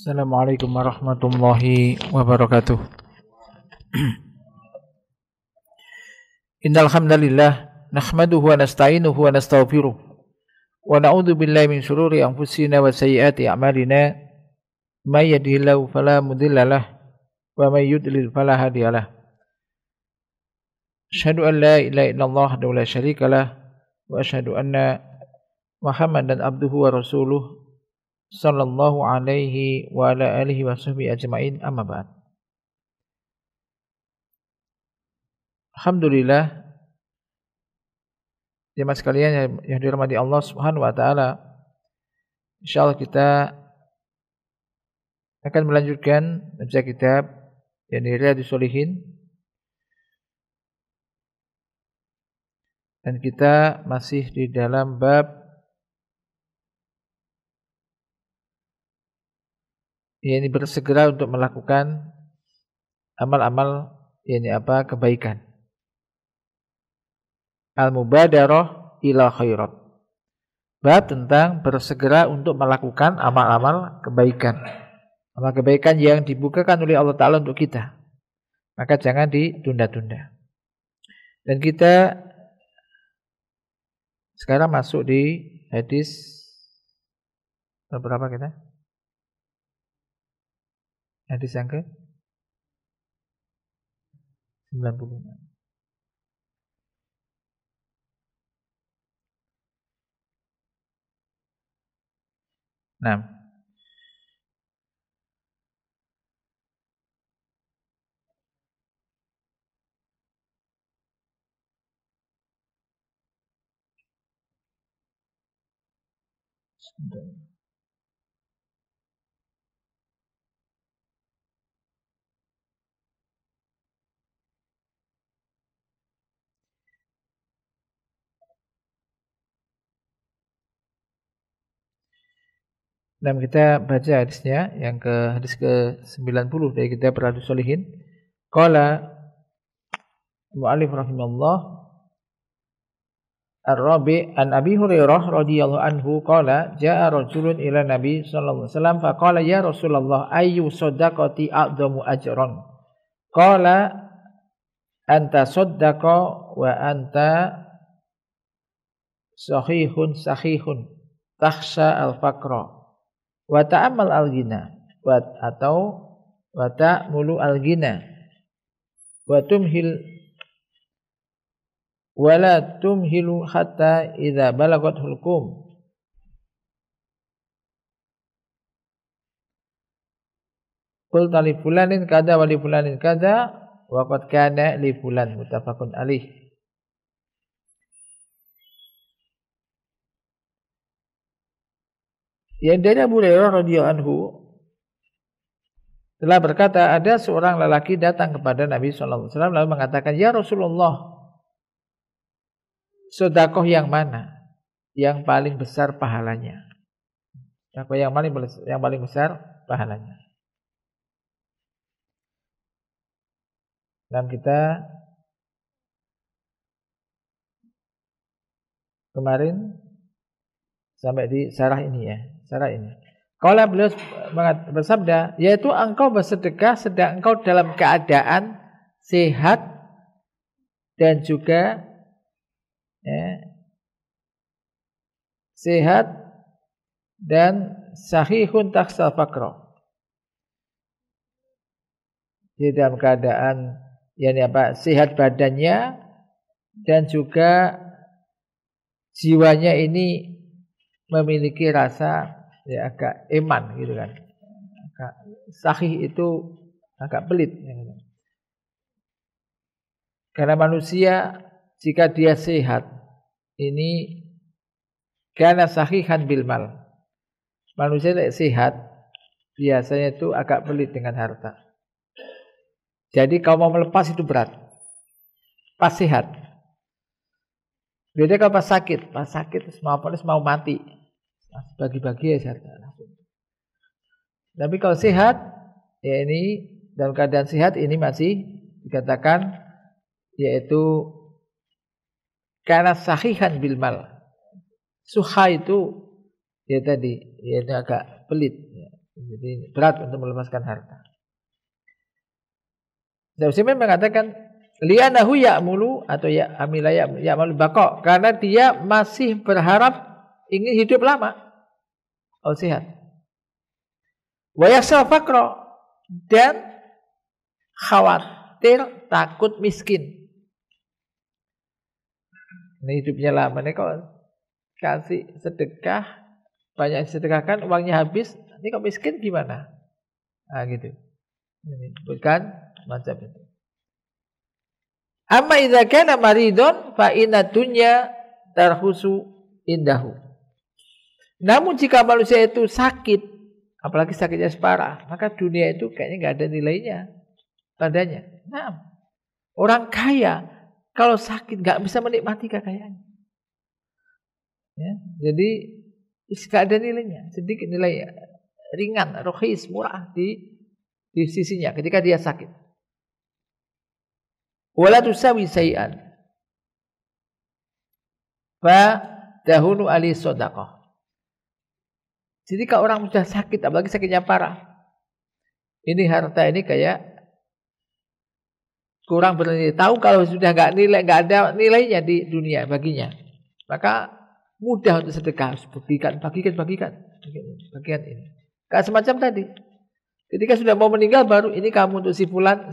Assalamualaikum warahmatullahi wabarakatuh. Innal hamdalillah nahmaduhu wa nasta'inuhu wa nastaghfiruh wa na'udzu billahi min shururi anfusina wa sayyiati a'malina may yahdihillahu fala mudhillalah wa may yudlil fala hadiyalah. Asyhadu an la ilaha illallah wahdahu la syarikalah wa asyhadu anna Muhammadan abduhu wa rasuluh sallallahu alaihi wa ala alihi wa sahbihi ajma'in, amma ba'd. Alhamdulillah, jemaah sekalian yang dirahmati Allah Subhanahu wa taala, insyaallah kita akan melanjutkan membaca kitab yang Riyadhus Shalihin, dan kita masih di dalam bab yakni bersegera untuk melakukan amal-amal kebaikan. Al-mubadarah ila khairat. Bab tentang bersegera untuk melakukan amal-amal kebaikan. Amal kebaikan yang dibukakan oleh Allah Ta'ala untuk kita. Maka jangan ditunda-tunda. Dan kita sekarang masuk di hadis berapa kita? Hadis yang ke 96. Nah, dan kita baca hadisnya yang hadis ke-90 dari kitab Riyadhus Shalihin. Qala mu'allif rahimahullah Ar-Rabi' an Abi Hurairah radhiyallahu anhu qala jaa rajulun ila Nabi sallallahu alaihi wasallam faqala ya Rasulullah ayyu shadaqati a'dhamu ajran. Qala anta saddaqa wa anta sahihun takhsha al-faqra wa ta'ammal al-ghina wa ta'mulu al-ghina wa tumhil wa la tumhilu hatta idza balagat hulqum qul li fulanin kada wa li fulanin kada wa qad kana li fulan muttafaqun alaih. Yang dari Abu Hurairah radhiyallahu anhu telah berkata, ada seorang lelaki datang kepada Nabi sallallahu alaihi wasallam lalu mengatakan, "Ya Rasulullah, sedekah yang mana yang paling besar pahalanya?" Sedekah yang paling besar pahalanya. Dan kita kemarin sampai di syarah ini ya. Syarah ini. Kalau beliau bersabda, yaitu engkau bersedekah sedang engkau dalam keadaan sehat dan juga sehat dan sahihun takhsal faqra. Di dalam keadaan sehat badannya dan juga jiwanya ini memiliki rasa agak iman gitu kan. Agak sahih itu agak pelit. Karena manusia jika dia sehat ini karena sahihan bil mal. Manusia sehat biasanya itu agak pelit dengan harta. Jadi kalau mau melepas itu berat. Pas sehat. Beda kalau pas sakit mau mati. Bagi-bagi ya harta langsung. Tapi kalau sehat, ya ini dalam keadaan sehat ini masih dikatakan yaitu karena sahihan bil mal. Suha itu ya tadi, ya agak pelit. Jadi berat untuk melepaskan harta. Utsaimin mengatakan li'annahu ya'mulu atau ya'amila ya'malu baqa, karena dia masih berharap ingin hidup lama atau sehat. Wa yakhsha faqra, dan khawatir takut miskin. Ini hidupnya lama nih, kok kasih sedekah, banyak sedekahkan, uangnya habis, ini kok miskin gimana? Nah gitu. Ini bukan macam itu. Amma idza kana maridun fa inna dunya tarhusu indahu. Namun jika manusia itu sakit, apalagi sakitnya separah, maka dunia itu kayaknya nggak ada nilainya padanya. Nah, orang kaya kalau sakit nggak bisa menikmati kekayaannya. Ya, jadi nggak ada nilainya, sedikit nilai ringan, rohis, murah di sisinya ketika dia sakit. Wala tusawi sayi'an fa dahunu ali shadaqah. Jadi kalau orang sudah sakit, apalagi sakitnya parah, ini harta ini kayak kurang bernilai. Tahu kalau sudah nggak ada nilainya di dunia baginya, maka mudah untuk sedekah, bagikan ini. Kayak semacam tadi, ketika sudah mau meninggal baru ini kamu untuk si fulan.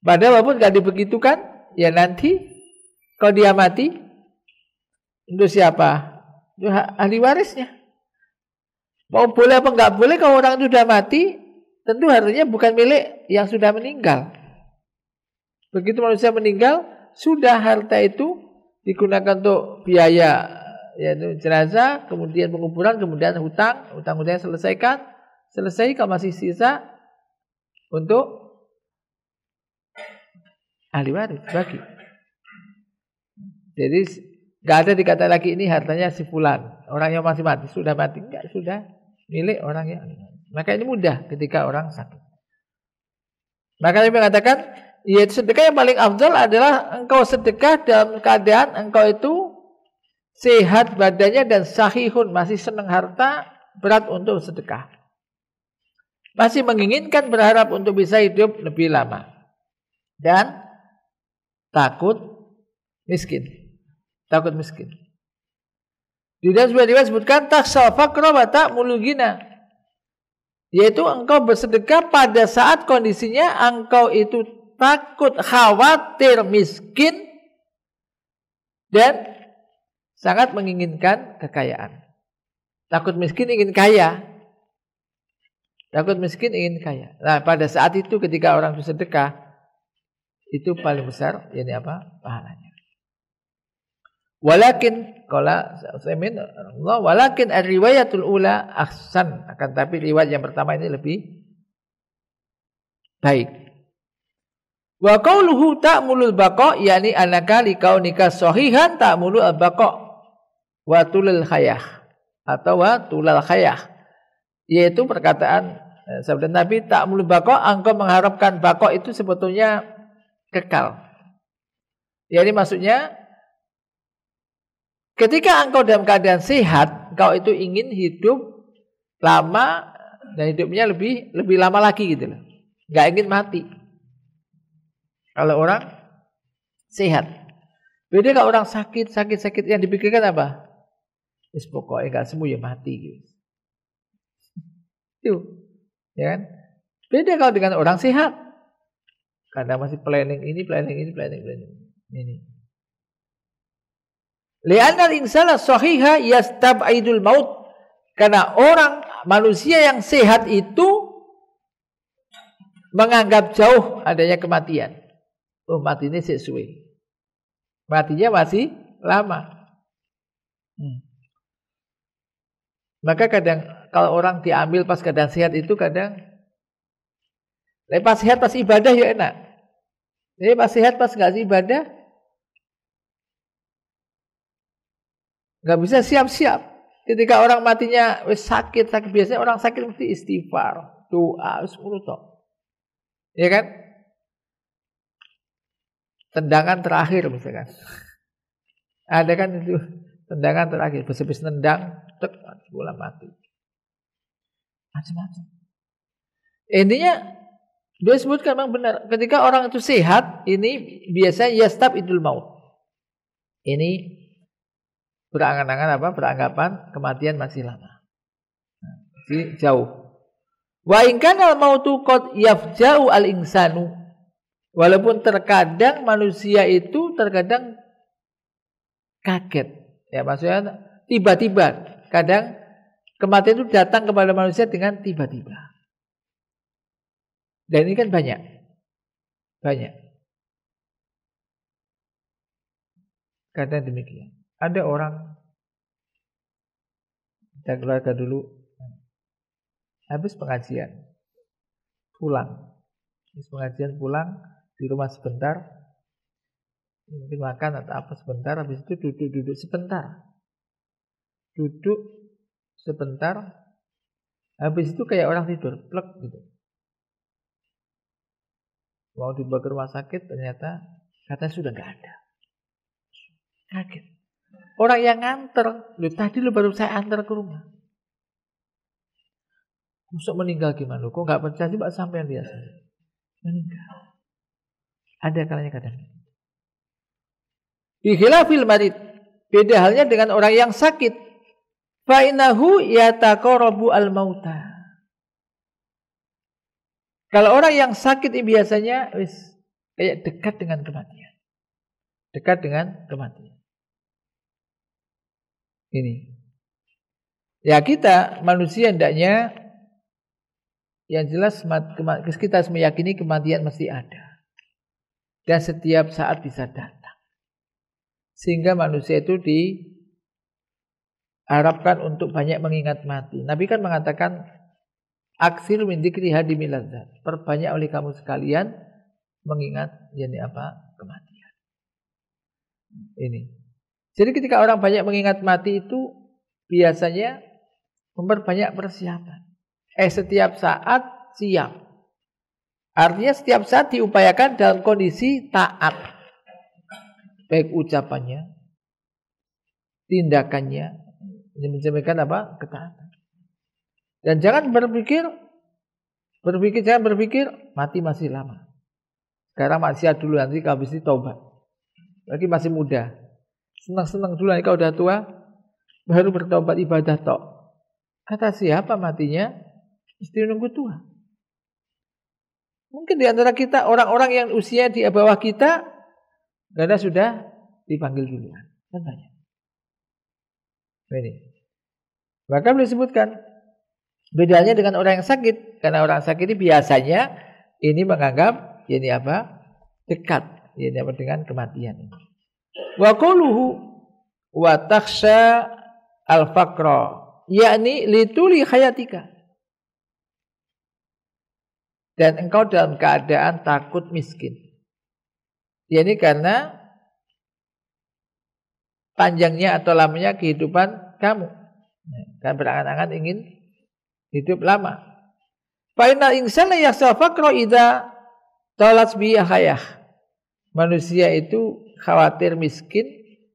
Padahal walaupun nggak dibegitukan, ya nanti kalau dia mati, untuk siapa? Untuk ahli warisnya. Mau boleh apa nggak boleh, kalau orang itu sudah mati, tentu hartanya bukan milik yang sudah meninggal. Begitu manusia meninggal, sudah harta itu digunakan untuk biaya, yaitu jenazah, kemudian penguburan, kemudian hutang-hutangnya selesai, kalau masih sisa untuk ahli waris bagi. Jadi nggak ada dikata lagi ini hartanya si fulan, orang yang masih mati, sudah mati, enggak, sudah milik orang yang. Maka ini mudah ketika orang sakit. Maka dia mengatakan, yaitu sedekah yang paling afdal adalah engkau sedekah dalam keadaan engkau itu sehat badannya dan sahihun, masih senang harta, berat untuk sedekah, masih menginginkan, berharap untuk bisa hidup lebih lama, dan takut miskin. Di dalam sebuah riwayat disebutkan taksal faqra wa ta'mulu ghina, yaitu engkau bersedekah pada saat kondisinya engkau itu takut, khawatir miskin, dan sangat menginginkan kekayaan. Takut miskin ingin kaya. Nah, pada saat itu ketika orang bersedekah, itu paling besar, yakni apa? Pahalanya. Walakin qala Utsaimin, walakin ar-riwayatul ula ahsan, akan tapi riwayat yang pertama ini lebih baik. Wa qauluhu ta'mulul baqa, yakni annaka likaunika sahihan ta'mulu al-baqa wa tulul hayah, atau wa tulal hayah, yaitu perkataan sabda Nabi, ta'mulul baqa, engkau mengharapkan baqa itu sebetulnya kekal. Jadi maksudnya ketika engkau dalam keadaan sehat, engkau itu ingin hidup lama dan hidupnya lebih lama lagi gitu loh. Enggak ingin mati. Kalau orang sehat. Beda kalau orang sakit yang dipikirkan apa? Wis pokoknya enggak sembuh ya mati gitu. Itu. Ya kan? Beda kalau dengan orang sehat. Karena masih planning ini. Li'anna al-insana sahiha yastab'idul maut. Karena orang manusia yang sehat itu menganggap jauh adanya kematian. Oh, mati ini sesuai. Matinya masih lama. Maka kadang kalau orang diambil pas keadaan sehat itu kadang pas sehat pas ibadah ya enak. Jadi pas sehat pas nggak ibadah nggak bisa siap-siap. Ketika orang matinya sakit biasanya orang sakit mesti istighfar, doa, sepuluh toh, ya kan? Tendangan terakhir misalkan, ada kan itu tendangan terakhir, habis nendang, tek, bola mati. Macam-macam. Intinya dia sebutkan memang benar. Ketika orang itu sehat, ini biasanya yastabidul maut. Ini berangan-angan beranggapan kematian masih lama. Masih jauh. Wa in kana al-mautu qad yafja'u al-insanu. Walaupun terkadang manusia itu terkadang kaget. Ya, maksudnya tiba-tiba. Kadang kematian itu datang kepada manusia dengan tiba-tiba. Dan ini kan banyak. Banyak. Kadang demikian. Ada orang, kita keluarga dulu, habis pengajian, pulang. Habis pengajian pulang, di rumah sebentar, mungkin makan atau apa sebentar, habis itu duduk sebentar. Duduk sebentar, habis itu kayak orang tidur, plek gitu. Mau dibawa ke rumah sakit, ternyata katanya sudah nggak ada. Kaget. Orang yang nganter, tadi baru saya antar ke rumah. Masuk meninggal gimana? Kok nggak percaya? Coba sampean biasa meninggal. Ada kalanya kadang. Bi khilafil marid. Beda halnya dengan orang yang sakit. Fa innahu yataqarrabu al-mauta. Kalau orang yang sakit ini biasanya kayak dekat dengan kematian. Dekat dengan kematian. Ini. Ya kita manusia hendaknya yang jelas kita harus meyakini kematian mesti ada. Dan setiap saat bisa datang. Sehingga manusia itu diharapkan untuk banyak mengingat mati. Nabi kan mengatakan aksir min dzikri hadimil ladzat. Perbanyak oleh kamu sekalian mengingat kematian. Ini. Jadi ketika orang banyak mengingat mati itu biasanya memperbanyak persiapan. Setiap saat siap. Artinya setiap saat diupayakan dalam kondisi taat. Baik ucapannya, tindakannya, ini mencerminkan ketaatan. Dan jangan jangan berpikir mati masih lama. Sekarang maksiat dulu, nanti kau habis itu taubat. Lagi masih muda. Senang-senang dulu, nanti kau udah tua, baru bertobat ibadah tok. Kata siapa matinya? Mesti nunggu tua. Mungkin di antara kita orang-orang yang usia di bawah kita, karena sudah dipanggil duluan. Kan banyak. Ini. Maka boleh disebutkan bedanya dengan orang yang sakit. Karena orang sakit ini biasanya ini menganggap dekat dengan kematian ini. Wa quluhu wa takhsha al-faqra, yakni lituli hayatika. Dan engkau dalam keadaan takut miskin. Ini karena panjangnya atau lamanya kehidupan kamu. Kan berangan-angan ingin hidup lama. Fa innal insana yakhsha faqra idza talat bi hayah. Manusia itu khawatir miskin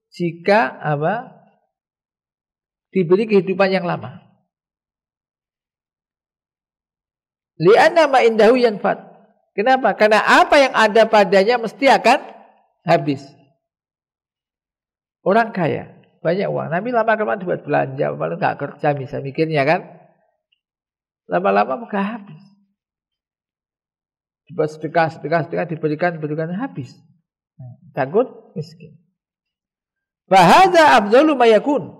jika diberi kehidupan yang lama. Li'anna ma indahu yanfad. Kenapa? Karena apa yang ada padanya mesti akan habis. Orang kaya, banyak uang. Nabi lama-lama buat belanja, malah nggak kerja bisa mikirnya kan. Lama-lama nggak habis. Dibuat sedekah diberikan habis. Takut miskin. Fahadza afdalu ma yakun.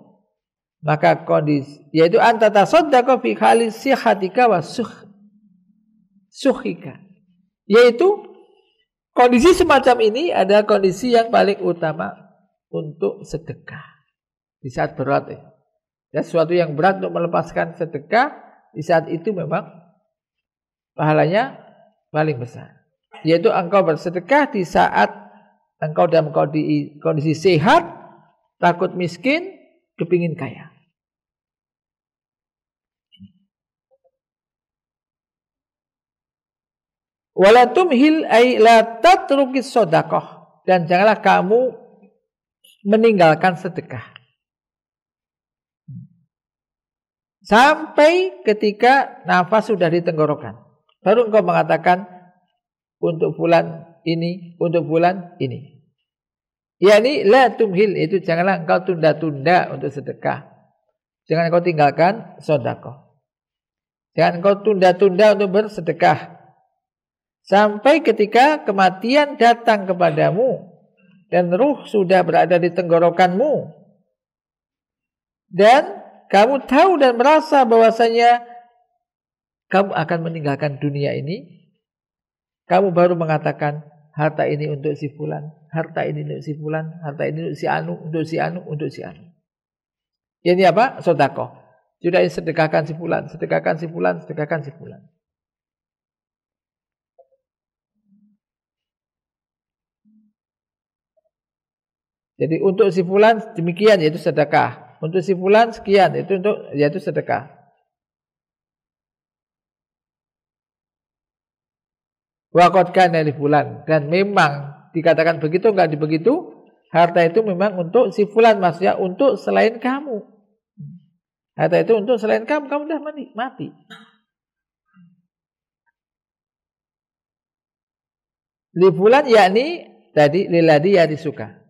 Maka kondisi yaitu anta tasaddaqa fi hali sihhatika wa sukhika. Yaitu kondisi semacam ini adalah kondisi yang paling utama untuk sedekah di saat berat ya. Sesuatu yang berat untuk melepaskan sedekah di saat itu memang pahalanya paling besar. Yaitu engkau bersedekah di saat engkau dalam kondisi sehat, takut miskin, kepingin kaya. Wala tumhil ay la tatrukis shadaqah, dan janganlah kamu meninggalkan sedekah. Sampai ketika nafas sudah di tenggorokan. Baru engkau mengatakan untuk bulan ini, untuk bulan ini. Yani la tumhil, itu janganlah engkau tunda-tunda untuk sedekah. Jangan engkau tinggalkan sedekah. Jangan engkau tunda-tunda untuk bersedekah. Sampai ketika kematian datang kepadamu dan ruh sudah berada di tenggorokanmu. Dan kamu tahu dan merasa bahwasanya kamu akan meninggalkan dunia ini. Kamu baru mengatakan harta ini untuk si fulan, harta ini untuk si fulan, harta ini untuk si anu, untuk si anu, untuk si anu. Ini apa? Sedekah. Sudah sedekahkan si fulan, sedekahkan si fulan, sedekahkan si fulan. Jadi untuk si fulan demikian, yaitu sedekah. Untuk si fulan sekian, yaitu sedekah. Wa qad kana li fulan, dan memang dikatakan begitu enggak begitu, harta itu memang untuk si fulan, maksudnya untuk selain kamu. Harta itu untuk selain kamu sudah mati. Li fulan yakni tadi lilladzi yarisuka.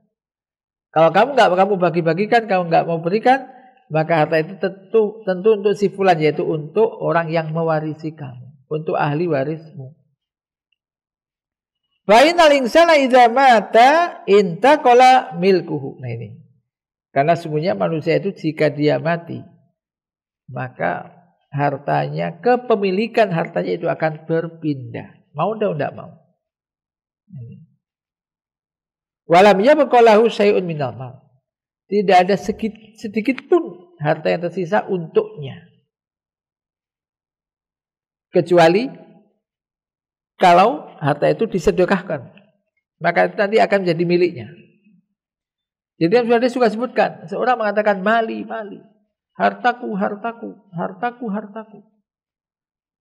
Kalau kamu bagi-bagikan, kamu enggak mau berikan, maka harta itu tentu untuk si fulan, yaitu untuk orang yang mewarisi kamu, untuk ahli warismu. Fa innal insana idza mata intaqala milkuhu. Nah ini. Karena sungguhnya manusia itu jika dia mati, maka hartanya, kepemilikan hartanya itu akan berpindah. Mau enggak mau. Walam yabqalahu syai'un minal mal. Tidak ada sedikit pun harta yang tersisa untuknya. Kecuali kalau harta itu disedekahkan, maka itu nanti akan menjadi miliknya. Jadi yang sudah suka sebutkan, seorang mengatakan mali, hartaku.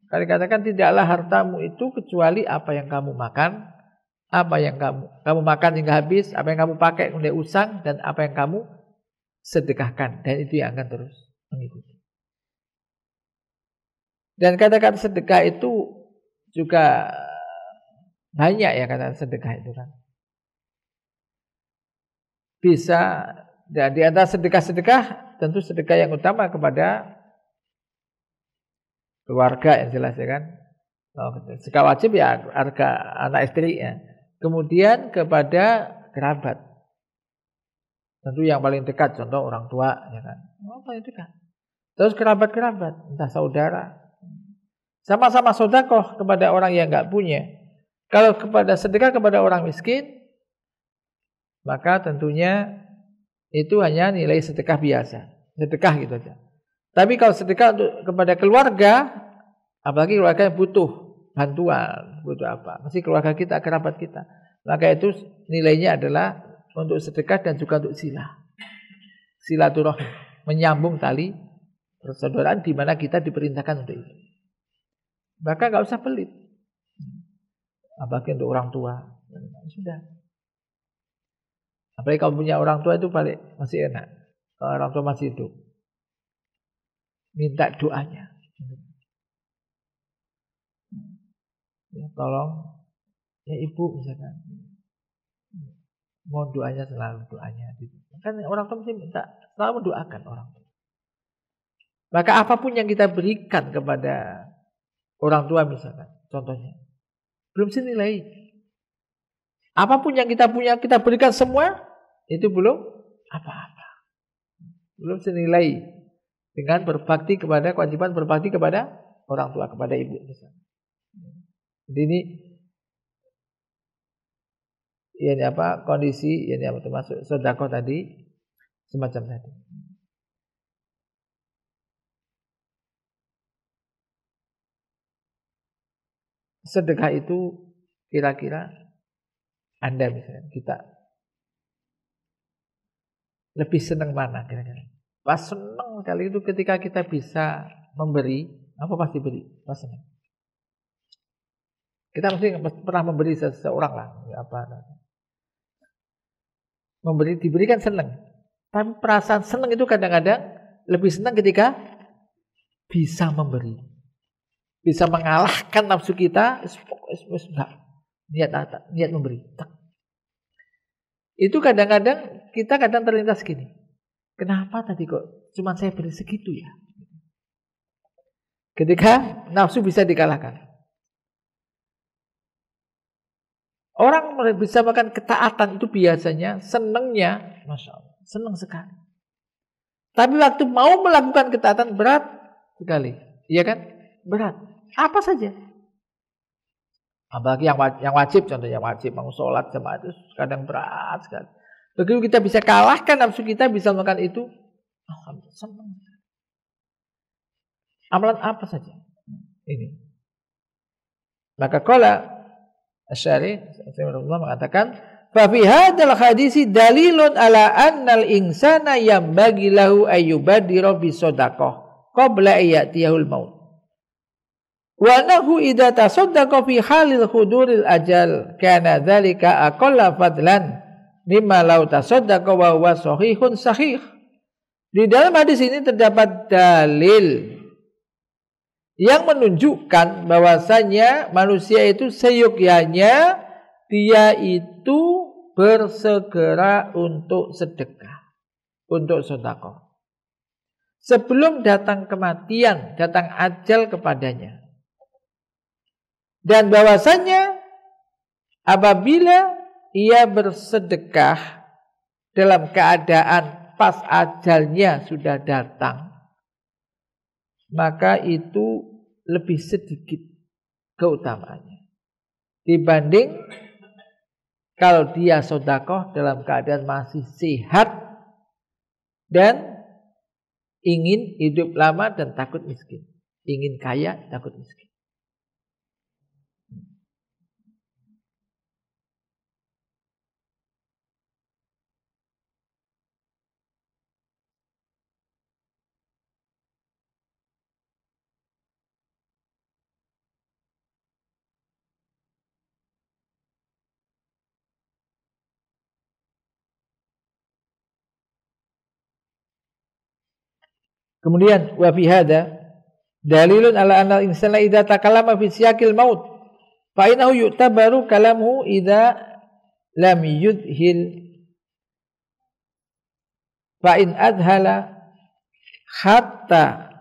Kalau dikatakan tidaklah hartamu itu kecuali apa yang kamu makan, apa yang kamu makan hingga habis, apa yang kamu pakai untuk usang, dan apa yang kamu sedekahkan, dan itu yang akan terus mengikuti. Dan kata-kata sedekah itu juga banyak ya, kata sedekah itu kan. Bisa, dan di antara sedekah-sedekah tentu sedekah yang utama kepada keluarga yang jelas ya kan. Sedekah wajib ya harga anak istri ya. Kemudian kepada kerabat. Tentu yang paling dekat, contoh orang tua ya kan. Paling dekat. Terus kerabat-kerabat, entah saudara. Sama-sama sedekah kepada orang yang enggak punya. Kalau kepada sedekah kepada orang miskin, maka tentunya itu hanya nilai sedekah biasa. Sedekah gitu aja. Tapi kalau sedekah kepada keluarga, apalagi keluarga yang butuh bantuan, butuh apa? Mesti keluarga kita, kerabat kita. Maka itu nilainya adalah untuk sedekah dan juga untuk silaturahim, menyambung tali persaudaraan di mana kita diperintahkan untuk itu. Maka enggak usah pelit. Apalagi untuk orang tua. Sudah. Apalagi kalau punya orang tua itu paling masih enak. Kalau orang tua masih hidup, minta doanya. Ya, tolong ya ibu misalkan, mohon doanya, selalu doanya. Kan orang tua mesti minta selalu mendoakan orang tua. Maka apapun yang kita berikan kepada orang tua misalkan, contohnya, belum senilai. Apapun yang kita punya kita berikan semua, itu belum apa-apa. Belum senilai dengan berbakti kepada, kewajiban berbakti kepada orang tua, kepada ibu misalkan. Jadi ini apa kondisi ini apa termasuk sedekah tadi semacam tadi. Sedekah itu kira-kira Anda misalnya, kita lebih senang mana kira-kira? Pas senang kali itu ketika kita bisa memberi, apa pasti beri? Pas senang. Kita mesti pernah memberi seseorang lah, apa? Memberi, diberikan senang. Tapi perasaan senang itu kadang-kadang lebih senang ketika bisa memberi, bisa mengalahkan nafsu kita. Enggak, niat memberi. Itu kadang-kadang kita terlintas gini, kenapa tadi kok cuma saya beri segitu ya? Ketika nafsu bisa dikalahkan, orang bisa makan ketaatan itu biasanya senengnya, masya Allah, seneng sekali. Tapi waktu mau melakukan ketaatan berat sekali, iya kan? Berat. Apa saja. Apalagi yang wajib, contohnya wajib mau sholat jamaah itu kadang berat sekali. Begitu kita bisa kalahkan nafsu kita, bisa makan itu, alhamdulillah senang. Amalan apa saja ini. Maka qala Asy-Syarih mengatakan, fa fi hadzal hadisi dalilun ala annal insana yambagi lahu ayyubadira bi shadaqah qabla ya'tiyahul maut. Wa nahu idza tasaddaqa fi halil huduril ajal kana dzalika aqalla fadlan mimma law tasaddaqa wa huwa sahihun sahih. Di dalam hadis ini terdapat dalil yang menunjukkan bahwasanya manusia itu seyogyanya dia itu bersegera untuk sedekah, untuk sedekah. Sebelum datang kematian, datang ajal kepadanya. Dan bahwasanya apabila ia bersedekah dalam keadaan pas ajalnya sudah datang, maka itu lebih sedikit keutamaannya dibanding kalau dia sedekah dalam keadaan masih sehat dan ingin hidup lama dan takut miskin, ingin kaya takut miskin. Kemudian wa fi hadza dalilun ala anna al-insana idza takallama fi siyaqil maut fa innahu yu'tabaru kalamuhu idza lam yudhil fa in adhala hatta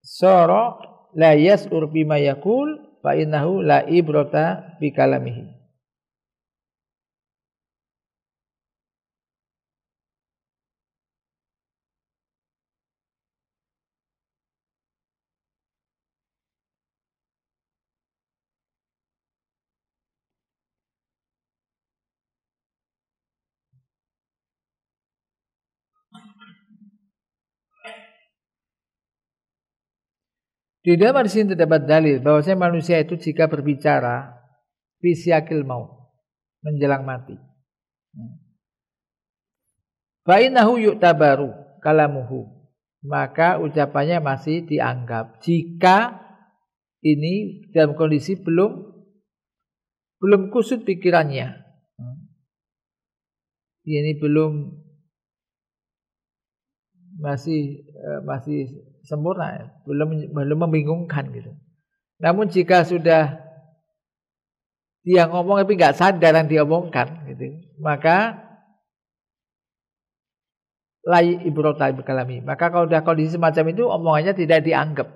sara la yas'ur bima yaqul fa innahu la ibrata bi kalamihi. Di dalam hadis ini terdapat dalil bahwasanya manusia itu jika berbicara fisyakil maut, menjelang mati, fa innahu yu'tabaru kalamuhu, maka ucapannya masih dianggap jika ini dalam kondisi belum kusut pikirannya, ini masih sempurna, belum membingungkan gitu. Namun jika sudah dia ngomong tapi nggak sadar yang diomongkan gitu, maka lai ibrota berkalami. Maka kalau sudah kondisi semacam itu, omongannya tidak dianggap.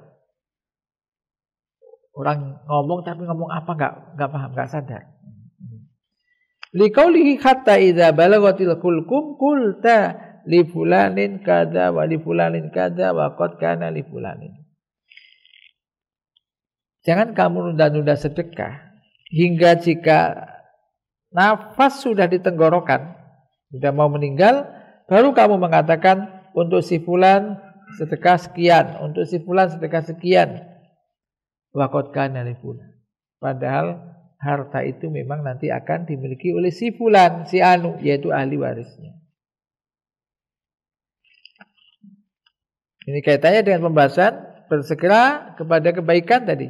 Orang ngomong tapi ngomong apa nggak paham, nggak sadar. Liqaulihi hatta idza balagatil hulqum qulta li fulanin kada wa li fulanin kada wa qad kana li fulanin. Jangan kamu nunda-nunda sedekah hingga jika nafas sudah di tenggorokan, sudah mau meninggal, baru kamu mengatakan untuk si fulan sedekah sekian, untuk si fulan sedekah sekian. Wa qad kana li fulan. Padahal harta itu memang nanti akan dimiliki oleh si fulan, si anu, yaitu ahli warisnya. Ini kaitannya dengan pembahasan bersegera kepada kebaikan tadi.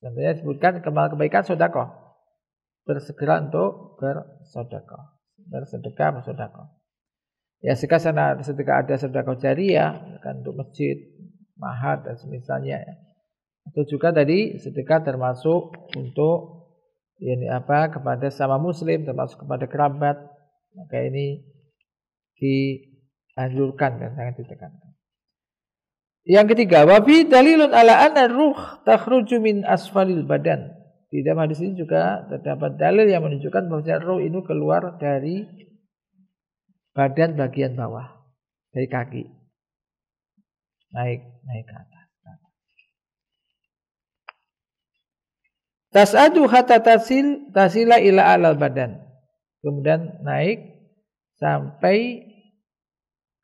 Contohnya disebutkan kemal kebaikan sedekah. Bersegera untuk bersedekah. Bersedekah. Ya sekarang sedekah ada sedekah jariah kan untuk masjid, mahar dan semisalnya. Atau juga tadi sedekah termasuk untuk kepada sama muslim, termasuk kepada kerabat. Maka ini dianjurkan dan sangat ditekankan. Yang ketiga, wa fi dalilun ala anna ruh takhruju min asfalil badan. Di dalam hadis ini juga terdapat dalil yang menunjukkan bahwa ruh itu keluar dari badan bagian bawah, dari kaki. Naik ke atas. Tas'adu hatta tasila ila alal badan. Kemudian naik sampai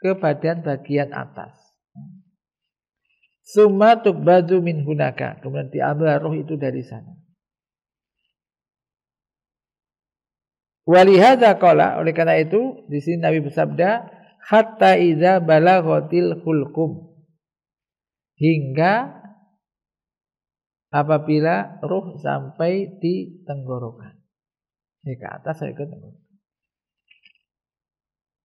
ke badan bagian atas. Summa tuqbadu min hunaka. Kemudian diambil roh itu dari sana. Walihadza qala, oleh karena itu di sini Nabi bersabda, hatta idza balaghatil hulqum. Hingga apabila ruh sampai di tenggorokan. Ini ke atas sampai ke tenggorokan.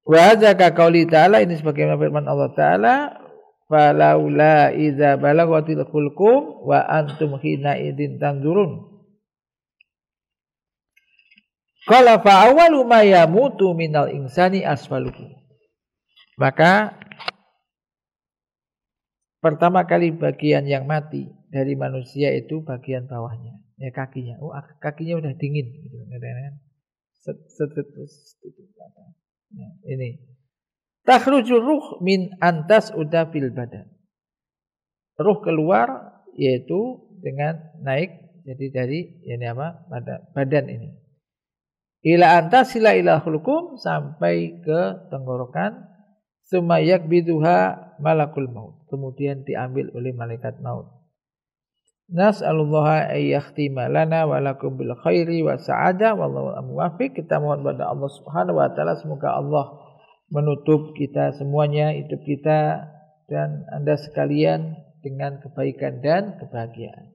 Wa hadza ka qauli ta'ala, ini sebagaimana firman Allah Ta'ala, falaula idza balaghatil hulqum wa antum hina idin tanzurun. Qala fa awwalu ma yamutu minal insani asfaluhu. Maka pertama kali bagian yang mati dari manusia itu bagian bawahnya, ya kakinya. Oh, kakinya udah dingin gitu kan. Ini. Takhruju ruh min antas uda fil badan. Ruh keluar yaitu dengan naik jadi dari badan ini. Ila antas ila ila hulqum, sampai ke tenggorokan, sumayak biduha malakul maut, kemudian diambil oleh malaikat maut. Nas'alullaha ayyakhtima lana wa lakum bil khairi wa sa'adah wallahu muwaffiq. Kita mohon kepada Allah Subhanahu wa taala semoga Allah menutup kita semuanya, hidup kita dan Anda sekalian dengan kebaikan dan kebahagiaan.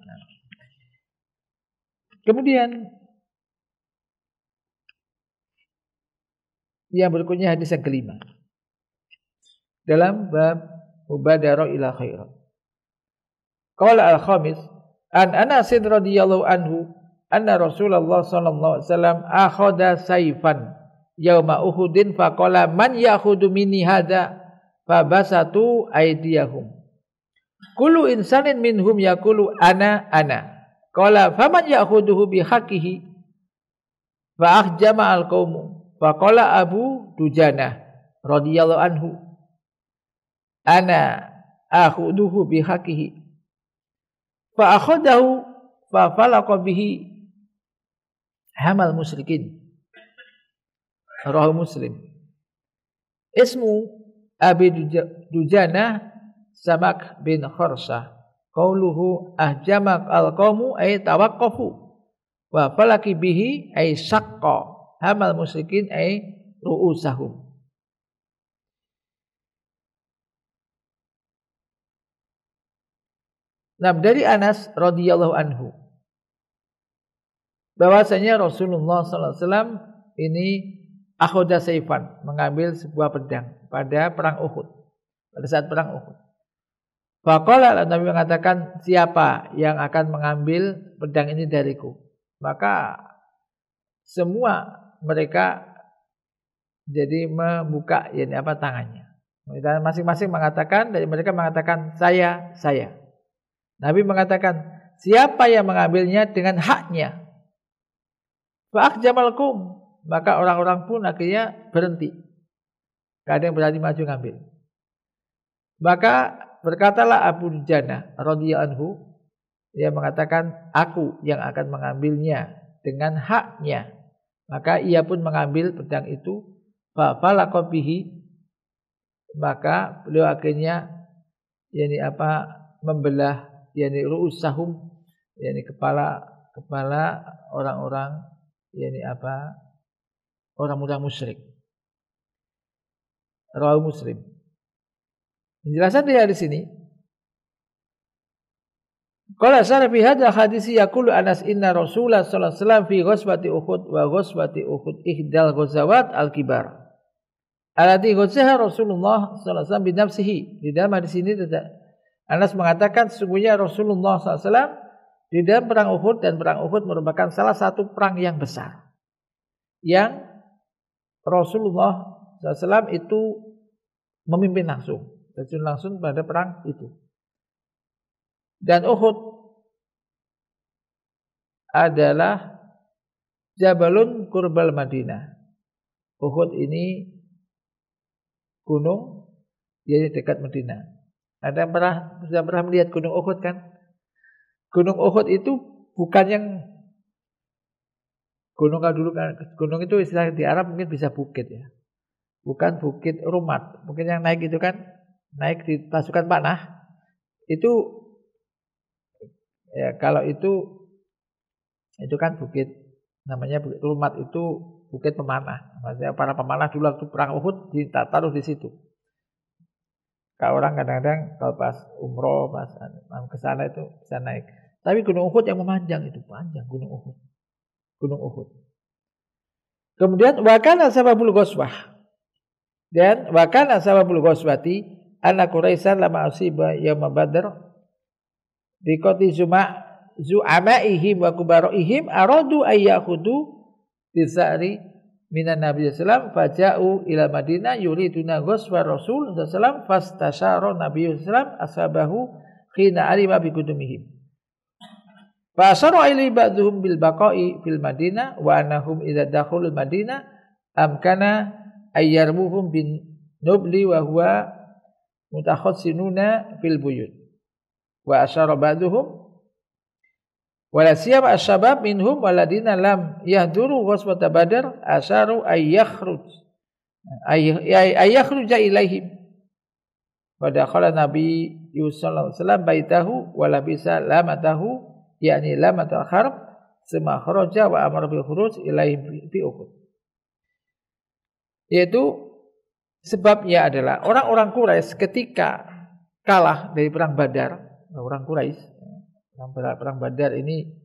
Kemudian yang berikutnya hadis yang kelima. Dalam bab mubadarah ila khairat. Qala al-khamis an Anas radhiyallahu anhu anna Rasulullah sallallahu alaihi wasallam akhadha sayfan yauma Uhudin faqala man ya'khudhu minni hadza fabasatu aydiyahum. Kullu insanin minhum yaqulu ana. Qala faman ya'khudhuhu bihaqqihi fa akhjama al-qaumu. Faqala Abu Dujanah radhiyallahu anhu ana akhuduhu bihaqqihi fa akhadahu fa falaqa bihi hamal musyrikin. Rawahu Muslim. Ismu Abi Dujanah Samak bin Kharsah. Qauluhu ahjamak al-qaumu ay tawaqqafu wa falaki bihi ay saqqa hamal musyrikin ay ru'usahum. Nah, dari Anas radhiyallahu anhu bahwasanya Rasulullah sallallahu alaihi wasallam ini akhadha sayfan, mengambil sebuah pedang pada perang Uhud. Pada saat perang Uhud. Faqala, Nabi mengatakan, siapa yang akan mengambil pedang ini dariku? Maka semua mereka jadi membuka tangannya. Dan masing-masing mengatakan, dari mereka mengatakan saya. Nabi mengatakan, siapa yang mengambilnya dengan haknya? Fa'akhjamalkum, maka orang-orang pun akhirnya berhenti. Tidak ada yang berani maju ngambil. Maka berkatalah Abu Dujanah radhiyallahu anhu, dia mengatakan, aku yang akan mengambilnya dengan haknya. Maka ia pun mengambil pedang itu, falaqa bihi, maka beliau akhirnya membelah ru'usahum, kepala orang-orang orang-orang musyrik. Rawahu Muslim. Penjelasan dia di sini. Qala sana fi hadha hadisi yaqulu Anas inna Rasulullah sallallahu alaihi wasallam fi ghazwati Uhud wa ghazwati Uhud ihdal ghazawat al-kibar. Alati ghazaha Rasulullah sallallahu alaihi wasallam bi nafsihi. Di dalam hadis ini Anas mengatakan sesungguhnya Rasulullah SAW di dalam perang Uhud, dan perang Uhud merupakan salah satu perang yang besar yang Rasulullah SAW itu memimpin langsung, terjun langsung pada perang itu. Dan Uhud adalah Jabalun Qurbal Madinah. Uhud ini gunung di dekat Madinah. Ada yang sudah pernah melihat gunung Uhud kan? Gunung Uhud itu bukan yang gunung, kalau dulu kan gunung itu istilah di Arab mungkin bisa bukit ya. Bukan bukit Rumat. Mungkin yang naik itu kan naik di pasukan panah. Itu ya kalau itu kan bukit, namanya bukit Rumat, itu bukit pemanah. Maksudnya para pemanah dulu waktu perang Uhud ditaruh di situ. Kalau orang kadang-kadang kalau pas umroh, pas ke sana itu bisa naik. Tapi gunung Uhud yang memanjang itu, panjang gunung Uhud. Gunung Uhud. Kemudian wakana sababul ghazwah. Dan wakana sababul ghazwati anna Quraisyan lama usiba yaum Badr biqati zu'amaihim wa kubaraihim aradu ayyahudu bisari minan Nabi sallallahu faja'u ila Madinah yuriduna ghazwa Rasul sallallahu fastasyara Nabi sallallahu ashabahu khina alima bi qudumihim. Fa asara ilai ba'dhum bil baqa'i fil Madinah wa annahum idza dakhulul Madinah amkana ayyarmuhum bin nubli wa huwa mutakhassinuna fil buyut. Wa asara ba'dhum wala siyama asy-syabab minhum waladina lam yahduru ghazwat Badr asharu ayakhruja ilaihim. Wa dakhala Nabi sallallahu alaihi wasallam baitahu wa labisa lamatahu yakni lamatul harb summa kharaja wa amara bil khuruj ilaihim fi Uhud. Yaitu sebabnya adalah orang-orang Quraisy ketika kalah dari perang Badar, orang Quraisy perang Badar ini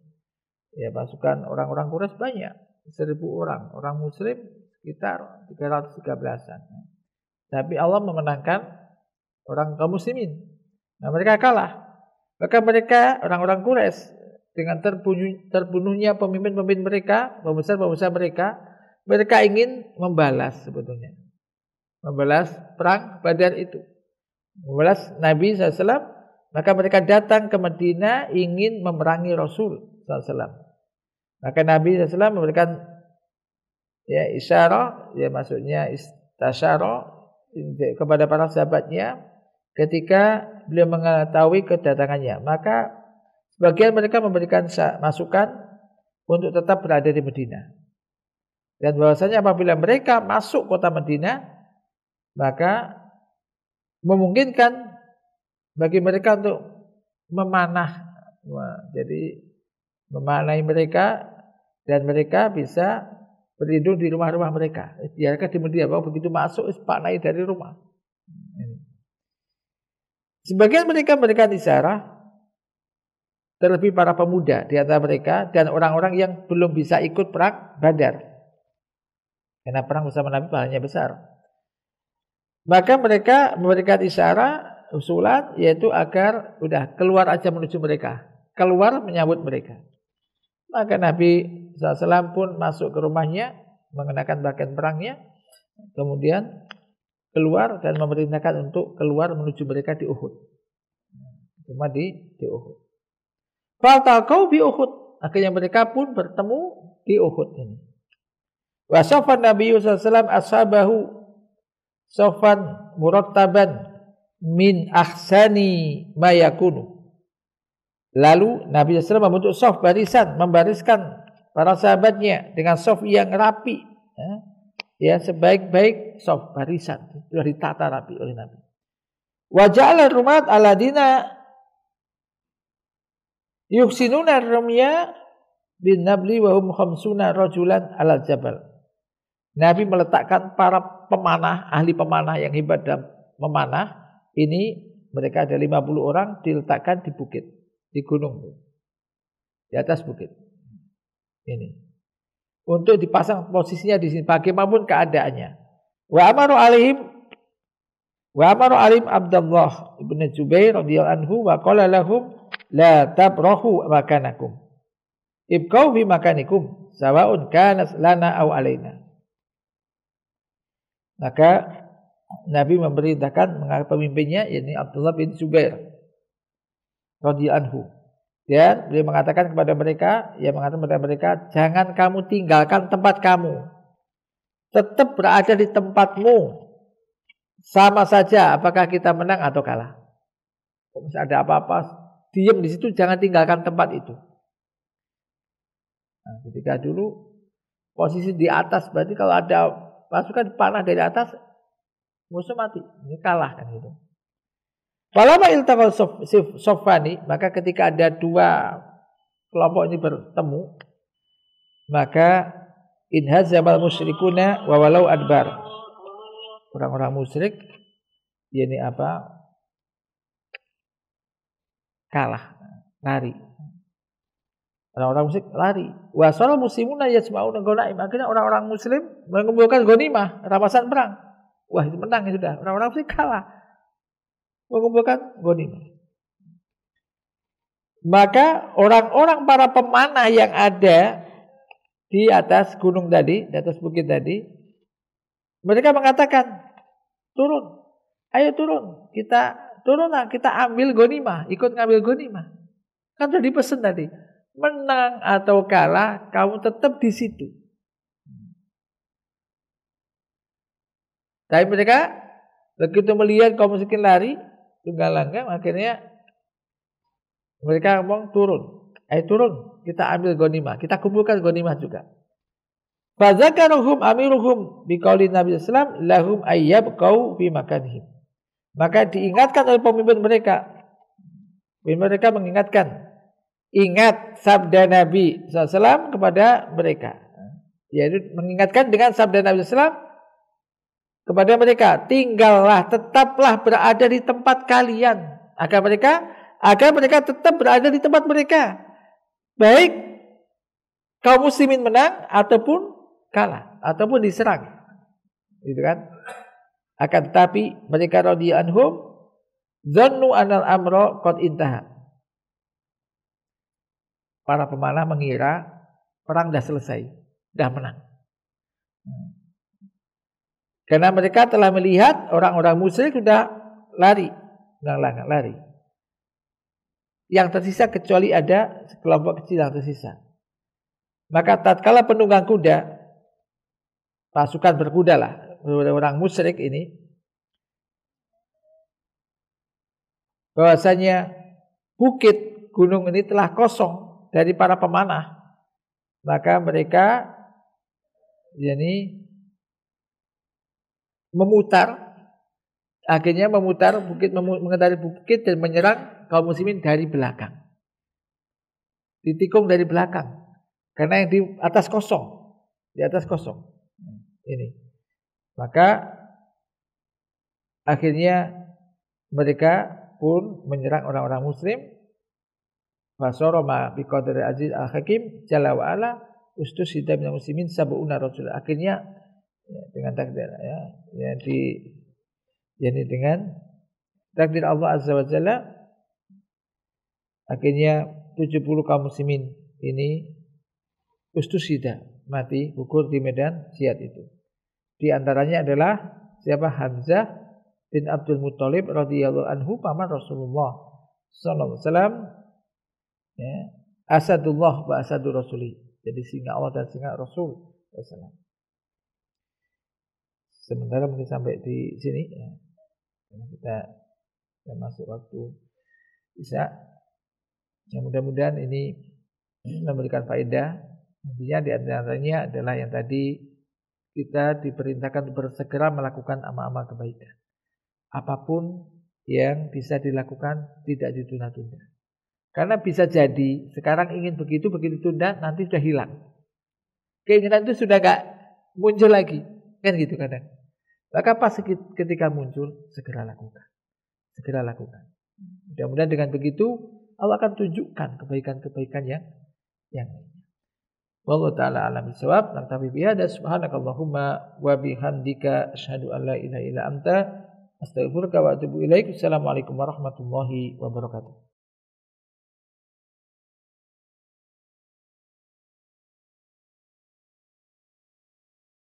ya pasukan orang-orang Quraisy banyak, 1000 orang, orang muslim sekitar 313-an. Tapi Allah memenangkan orang kaum muslimin. Nah, mereka kalah. Maka mereka orang-orang Quraisy dengan terbunuhnya pemimpin-pemimpin mereka, pembesar-pembesar mereka ingin membalas sebetulnya. Membalas perang Badar itu. Membalas Nabi SAW. Maka mereka datang ke Madinah ingin memerangi Rasul SAW. Maka Nabi SAW memberikan ya isyarah, ya maksudnya istasyarah kepada para sahabatnya ketika beliau mengetahui kedatangannya. Maka sebagian mereka memberikan masukan untuk tetap berada di Madinah. Dan bahwasanya apabila mereka masuk kota Madinah, maka memungkinkan bagi mereka untuk memanah. Jadi memanai mereka dan mereka bisa berlindung di rumah-rumah mereka. Biarkan di Madinah, bahwa begitu masuk panai dari rumah. Sebagian mereka memberikan isyarah, terlebih para pemuda di antara mereka dan orang-orang yang belum bisa ikut perang Badar. Karena perang bersama Nabi pahalanya besar. Maka mereka memberikan isyarat, usulan, yaitu agar udah keluar aja menuju mereka. Keluar menyambut mereka. Maka Nabi SAW pun masuk ke rumahnya, mengenakan pakaian perangnya, kemudian keluar dan memerintahkan untuk keluar menuju mereka di Uhud. Cuma di Uhud. Faltaqau bi Uhud. Akhirnya mereka pun bertemu di Uhud ini. Wa safan Nabi sallallahu alaihi wasallam ashabahu safan murattaban min ahsani ma yakunu. Lalu Nabi SAW membentuk saf barisan, membariskan para sahabatnya dengan saf yang rapi. Ya, sebaik-baik saf barisan sudah ditata rapi oleh Nabi. Wa ja'ala rumat aladina yuksinuna rumya bin nabli wa hum khamsuna rajulan alal jabal. Nabi meletakkan para pemanah, ahli pemanah yang hebat dalam memanah, ini mereka ada 50 orang diletakkan di bukit, di gunung, di atas bukit. Ini untuk dipasang posisinya di sini bagaimanapun keadaannya. Wa amaru alaihim Wa amara alim Abdullah ibn Zubair radhiyallahu anhu wa qala lahum la tabrahu makanakum. Ibqau fi makanikum sawa'un kana lana aw alaina. Maka Nabi memerintahkan pemimpinnya yakni Abdullah bin Zubair radhiyallahu anhu. Dan beliau mengatakan kepada mereka, jangan kamu tinggalkan tempat kamu. Tetap berada di tempatmu. Sama saja apakah kita menang atau kalah. Kalau misalnya ada apa-apa, diam di situ, jangan tinggalkan tempat itu. Nah, ketika dulu posisi di atas, berarti kalau ada pasukan panah dari atas, musuh mati, ini kalah kan gitu. Falamma iltaqal soffani, maka ketika ada dua kelompok ini bertemu, maka inhazamal musyrikuna wa walau adbar. Orang-orang musyrik yakni apa? Kalah, lari. Orang-orang musyrik lari. Wa saral muslimuna yasma'una ghanaim. Akhirnya orang-orang muslim mengumpulkan ghanimah, rampasan perang. Wah, itu menang ya sudah. Orang-orang musyrik kalah. Mengumpulkan ghanimah. Maka orang-orang para pemanah yang ada di atas gunung tadi, di atas bukit tadi, mereka mengatakan, turun, ayo turun, turunlah, kita ambil ghanimah, ikut ngambil ghanimah. Kan sudah dipesan tadi, menang atau kalah, kamu tetap di situ. Tapi mereka begitu melihat kaum musyrikin lari, tunggal langgang, akhirnya mereka ngomong turun. Ayo turun, kita ambil ghanimah, kita kumpulkan ghanimah juga. Fadzakaruhum amiruhum biqauli Nabi sallallahu alaihi wasallam lahum ayyabqau fi makanihim. Maka diingatkan oleh pemimpin mereka. Mereka mengingatkan, ingat sabda Nabi sallallahu alaihi wasallam kepada mereka. Yaitu mengingatkan dengan sabda Nabi sallallahu alaihi wasallam kepada mereka, tinggallah, tetaplah berada di tempat kalian, agar mereka tetap berada di tempat mereka. Baik kaum muslimin menang ataupun kalah ataupun diserang. Gitu kan? Akan tetapi mereka radhiyallahu anhum dzannu anal amra qad intaha. Para pemanah mengira perang dah selesai, dah menang. Karena mereka telah melihat orang-orang musyrik sudah lari, lari. Yang tersisa kecuali ada sekelompok kecil yang tersisa. Maka tatkala penunggang kuda, pasukan berkuda lah, orang musyrik ini, bahwasanya bukit gunung ini telah kosong dari para pemanah, maka mereka akhirnya memutar bukit, mengendari bukit dan menyerang kaum muslimin dari belakang. Ditikung dari belakang. Karena yang di atas kosong. Ini. Maka akhirnya mereka pun menyerang orang-orang muslim. Fasoroma biqadri aziz al-hakim jalla wa ala ustusida minal muslimin sab'una rajul. Akhirnya dengan takdir dengan takdir Allah Azza wa Jalla, akhirnya 70 kaum muslimin ini ustusida, mati gugur di medan jihad itu. Di antaranya adalah siapa? Hamzah bin Abdul Muthalib radhiyallahu anhu, paman Rasulullah sallallahu alaihi wasallam, ya, asadullah wa asadur rasuli. Jadi singa Allah dan singa Rasul sallallahu. Sementara mungkin sampai di sini ya. Karena kita masuk waktu Isya. Ya, mudah-mudahan ini memberikan faedah. Intinya di antaranya adalah yang tadi kita diperintahkan bersegera melakukan amal-amal kebaikan. Apapun yang bisa dilakukan tidak ditunda-tunda. Karena bisa jadi sekarang ingin begitu tunda, nanti sudah hilang. Keinginan itu sudah gak muncul lagi. Kan gitu kadang. Maka pas ketika muncul segera lakukan. Mudah-mudahan dengan begitu Allah akan tunjukkan kebaikan-kebaikan yang lainnya. Wallahu taala alam bisawab. Naktafi bihadza subhanakallahumma wa bihamdika asyhadu an la ilaha illa anta Astaghfiruka wa atubu ilaik. Assalamualaikum warahmatullahi wabarakatuh.